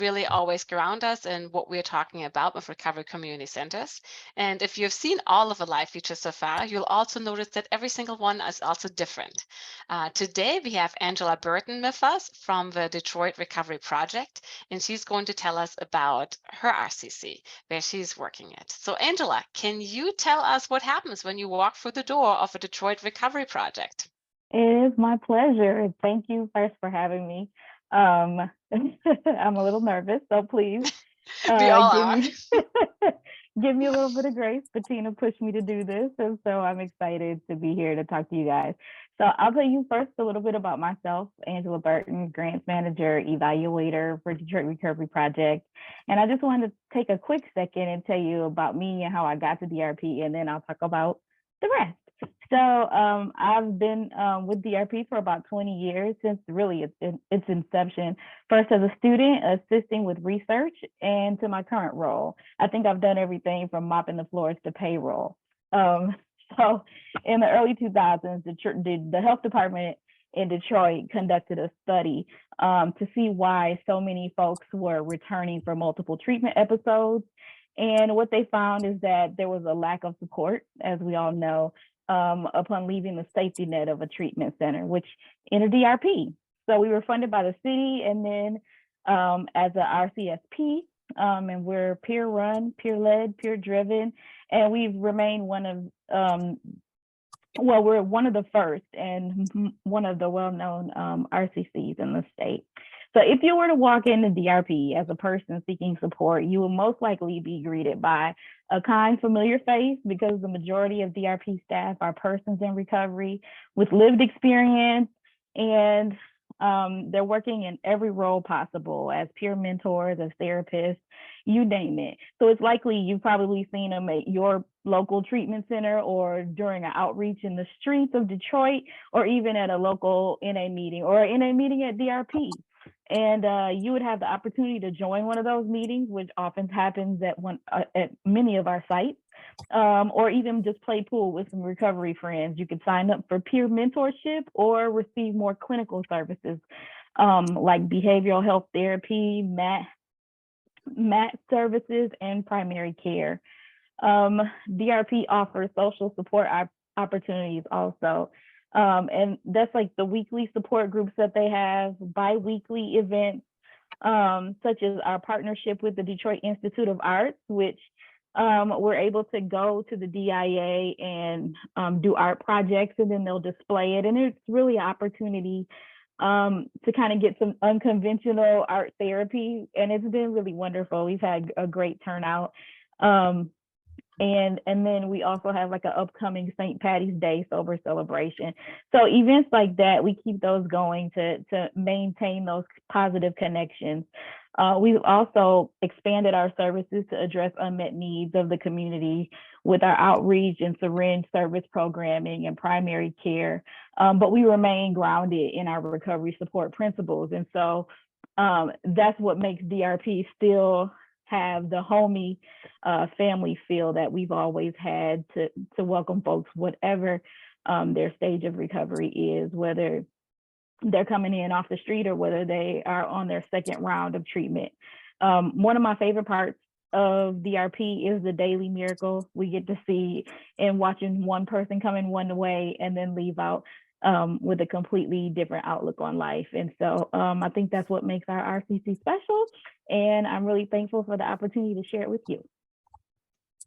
really always ground us in what we're talking about with recovery community centers. And if you've seen all of the live features so far, you'll also notice that every single one is also different. Today, we have Angela Burton with us from the Detroit Recovery Project, and she's going to tell us about her RCC, where she's working at. So, Angela, can you tell us what happens when you walk through the door of a Detroit Recovery Project? It is my pleasure. Thank you first for having me. Um, I'm a little nervous, so please We all give are. me give me a little bit of grace. Bettina pushed me to do this, and so I'm excited to be here to talk to you guys. So I'll tell you first a little bit about myself, Angela Burton, grants manager, evaluator for Detroit Recovery Project. And I just wanted to take a quick second and tell you about me and how I got to DRP, and then I'll talk about the rest. So I've been with DRP for about 20 years, since really its inception. First as a student, assisting with research, and to my current role. I think I've done everything from mopping the floors to payroll. Um, so in the early 2000s, the health department in Detroit conducted a study to see why so many folks were returning for multiple treatment episodes. And what they found is that there was a lack of support, as we all know, upon leaving the safety net of a treatment center, which in a DRP. So we were funded by the city, and then as a RCSP, and we're peer run, peer led, peer driven, and we've remained one of we're one of the first and one of the well-known RCCs in the state. So if you were to walk into DRP as a person seeking support, you will most likely be greeted by a kind, familiar face, because the majority of DRP staff are persons in recovery with lived experience, and they're working in every role possible as peer mentors, as therapists, you name it. So it's likely you've probably seen them at your local treatment center, or during an outreach in the streets of Detroit, or even at a local NA meeting or an NA meeting at DRP. And you would have the opportunity to join one of those meetings, which often happens at many of our sites, or even just play pool with some recovery friends. You could sign up for peer mentorship or receive more clinical services, like behavioral health therapy, MAT services, and primary care. DRP offers social support opportunities also. And that's like the weekly support groups that they have, bi-weekly events, such as our partnership with the Detroit Institute of Arts, which we're able to go to the DIA and do art projects, and then they'll display it. And it's really an opportunity to kind of get some unconventional art therapy. And it's been really wonderful. We've had a great turnout. And then we also have like an upcoming St. Patty's Day sober celebration. So events like that, we keep those going to maintain those positive connections. We've also expanded our services to address unmet needs of the community with our outreach and syringe service programming and primary care. But we remain grounded in our recovery support principles. And so that's what makes DRP still have the homey family feel that we've always had to welcome folks, whatever their stage of recovery is, whether they're coming in off the street or whether they are on their second round of treatment. One of my favorite parts of DRP is the daily miracle we get to see in watching one person come in one way and then leave out with a completely different outlook on life. And so I think that's what makes our RCC special. And I'm really thankful for the opportunity to share it with you.